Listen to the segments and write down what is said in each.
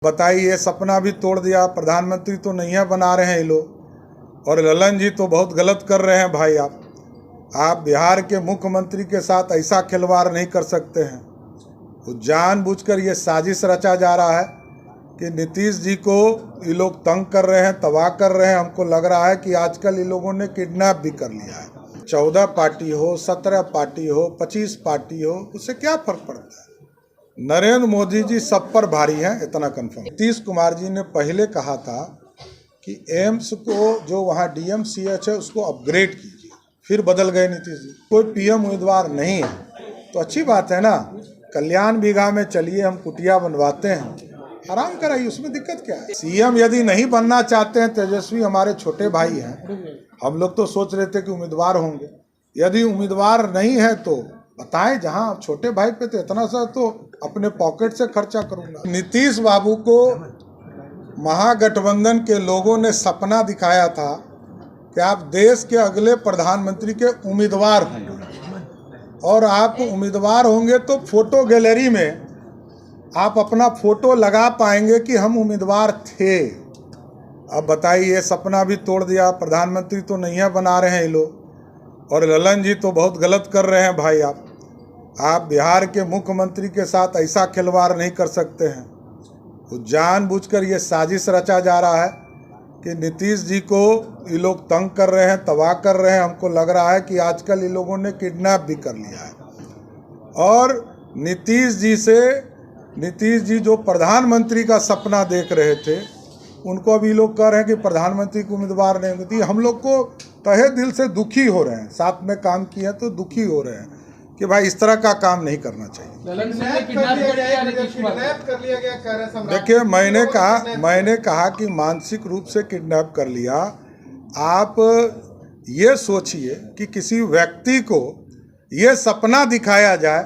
बताइए, सपना भी तोड़ दिया। प्रधानमंत्री तो नहीं बना रहे हैं ये लोग, और ललन जी तो बहुत गलत कर रहे हैं। भाई आप बिहार के मुख्यमंत्री के साथ ऐसा खिलवाड़ नहीं कर सकते हैं। तो जानबूझकर ये साजिश रचा जा रहा है कि नीतीश जी को ये लोग तंग कर रहे हैं, तबाह कर रहे हैं। हमको लग रहा है कि आजकल ये लोगों ने किडनैप भी कर लिया है। 14 पार्टी हो, 17 पार्टी हो, 25 पार्टी हो, उससे क्या फर्क पड़ता है। नरेंद्र मोदी जी सब पर भारी हैं, इतना कंफर्म। नीतीश कुमार जी ने पहले कहा था कि एम्स को जो वहाँ DMCH है उसको अपग्रेड कीजिए, फिर बदल गए नीतीश जी। कोई PM उम्मीदवार नहीं है तो अच्छी बात है ना। कल्याण बीघा में चलिए, हम कुटिया बनवाते हैं, आराम कराइए, उसमें दिक्कत क्या है। CM यदि नहीं बनना चाहते हैं, तेजस्वी हमारे छोटे भाई हैं, हम लोग तो सोच रहे थे कि उम्मीदवार होंगे। यदि उम्मीदवार नहीं है तो बताएं, जहां छोटे भाई पे तो इतना सा तो अपने पॉकेट से खर्चा करूंगा। नीतीश बाबू को महागठबंधन के लोगों ने सपना दिखाया था कि आप देश के अगले प्रधानमंत्री के उम्मीदवार होंगे, और आप उम्मीदवार होंगे तो फोटो गैलरी में आप अपना फोटो लगा पाएंगे कि हम उम्मीदवार थे। अब बताइए, सपना भी तोड़ दिया। प्रधानमंत्री तो नहीं बना रहे हैं ये लोग, और ललन जी तो बहुत गलत कर रहे हैं। भाई आप बिहार के मुख्यमंत्री के साथ ऐसा खिलवाड़ नहीं कर सकते हैं। तो जानबूझकर ये साजिश रचा जा रहा है कि नीतीश जी को ये लोग तंग कर रहे हैं, तबाह कर रहे हैं। हमको लग रहा है कि आजकल ये लोगों ने किडनैप भी कर लिया है। और नीतीश जी जो प्रधानमंत्री का सपना देख रहे थे, उनको अभी लोग कह रहे हैं कि प्रधानमंत्री को उम्मीदवार नहीं होती। हम लोग को तहे दिल से दुखी हो रहे हैं, साथ में काम किए तो दुखी हो रहे हैं कि भाई इस तरह का काम नहीं करना चाहिए। देखिए, मैंने कहा कि मानसिक रूप से किडनैप कर लिया। आप ये सोचिए कि किसी व्यक्ति को ये सपना दिखाया जाए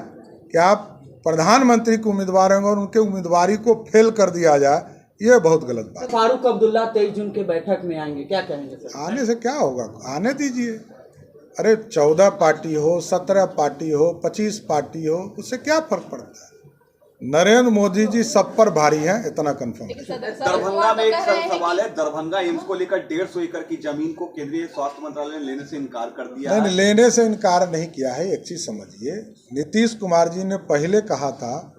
कि आप प्रधानमंत्री के उम्मीदवार होंगे और उनके उम्मीदवारी को फेल कर दिया जाए, ये बहुत गलत बात है। फारूक अब्दुल्ला 23 जून के बैठक में आएंगे, क्या कहेंगे सर? आने से क्या होगा, आने दीजिए। अरे 14 पार्टी हो, 17 पार्टी हो, 25 पार्टी हो, उससे क्या फर्क पड़ता है। नरेंद्र मोदी जी सब पर भारी हैं, इतना कंफर्म है। दरभंगा में एक सवाल है, दरभंगा एम्स को लेकर 150 एकड़ की जमीन को केंद्रीय स्वास्थ्य मंत्रालय ने लेने से इनकार कर दिया। नहीं, लेने से इनकार नहीं किया है। एक चीज समझिए, नीतीश कुमार जी ने पहले कहा था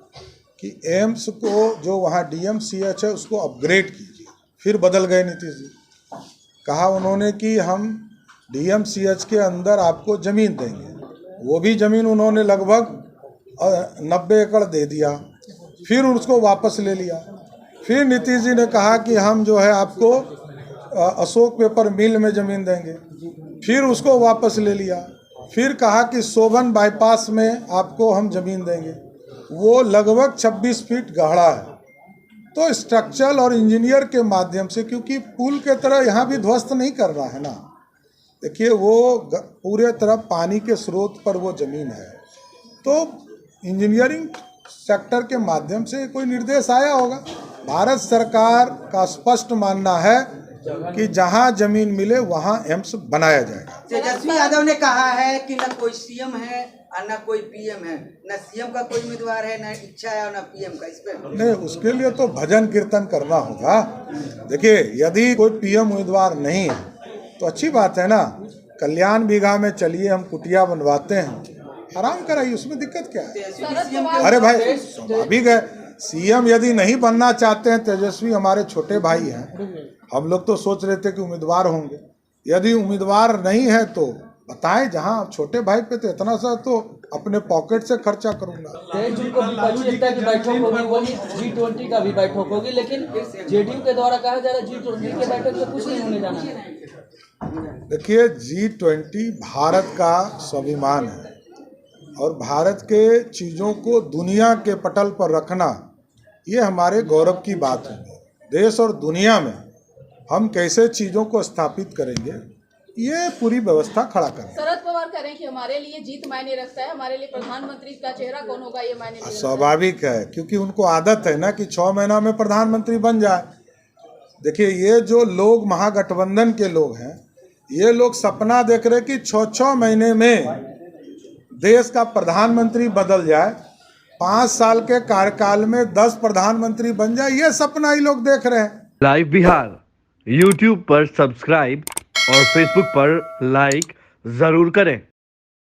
कि एम्स को जो वहाँ DMCH है उसको अपग्रेड कीजिए, फिर बदल गए नीतीश जी। कहा उन्होंने कि हम DMCH के अंदर आपको ज़मीन देंगे, वो भी ज़मीन उन्होंने लगभग 90 एकड़ दे दिया, फिर उसको वापस ले लिया। फिर नीतीश जी ने कहा कि हम जो है आपको अशोक पेपर मिल में ज़मीन देंगे, फिर उसको वापस ले लिया। फिर कहा कि शोभन बाईपास में आपको हम ज़मीन देंगे, वो लगभग 26 फीट गहरा है। तो स्ट्रक्चरल और इंजीनियर के माध्यम से, क्योंकि पुल के तरह यहाँ भी ध्वस्त नहीं कर रहा है ना। देखिए, वो पूरे तरह पानी के स्रोत पर वो ज़मीन है, तो इंजीनियरिंग सेक्टर के माध्यम से कोई निर्देश आया होगा। भारत सरकार का स्पष्ट मानना है कि जहां जमीन मिले वहां एम्स बनाया जाएगा। तेजस्वी यादव ने कहा है कि न कोई CM है और न कोई PM है, न CM का कोई उम्मीदवार है, न इच्छा है और न PM का। इस पे नहीं, उसके लिए तो भजन कीर्तन करना होगा। देखिए, यदि कोई PM उम्मीदवार नहीं है तो अच्छी बात है ना। कल्याण बीघा में चलिए, हम कुटिया बनवाते हैं, आराम कराइए, उसमें दिक्कत क्या है। अरे भाई, स्वाभाविक है। CM यदि नहीं बनना चाहते हैं, तेजस्वी हमारे छोटे भाई हैं, हम लोग तो सोच रहे थे कि उम्मीदवार होंगे। यदि उम्मीदवार नहीं है तो बताएं, जहां छोटे भाई पे तो इतना सा तो अपने पॉकेट से खर्चा करूंगा। 23 जून को विपक्षी एकता की बैठक होगी, वही G20 का भी बैठक होगी, लेकिन JDU के द्वारा कहा जा रहा है G20 के बैठक से कुछ नहीं होने जाना है। देखिए, G20 भारत का स्वाभिमान है, और भारत के चीज़ों को दुनिया के पटल पर रखना ये हमारे गौरव की बात है। देश और दुनिया में हम कैसे चीज़ों को स्थापित करेंगे, ये पूरी व्यवस्था खड़ा करें। शरद पवार कह रहे हैं कि हमारे लिए जीत मायने रखता है, हमारे लिए प्रधानमंत्री का चेहरा कौन होगा ये मायने नहीं रखता। स्वाभाविक है, क्योंकि उनको आदत है ना कि 6 महीना में प्रधानमंत्री बन जाए। देखिए, ये जो लोग महागठबंधन के लोग हैं, ये लोग सपना देख रहे कि 6-6 महीने में देश का प्रधानमंत्री बदल जाए, 5 साल के कार्यकाल में 10 प्रधानमंत्री बन जाए, ये सपना ही लोग देख रहे हैं। लाइव बिहार यूट्यूब पर सब्सक्राइब और फेसबुक पर लाइक जरूर करें।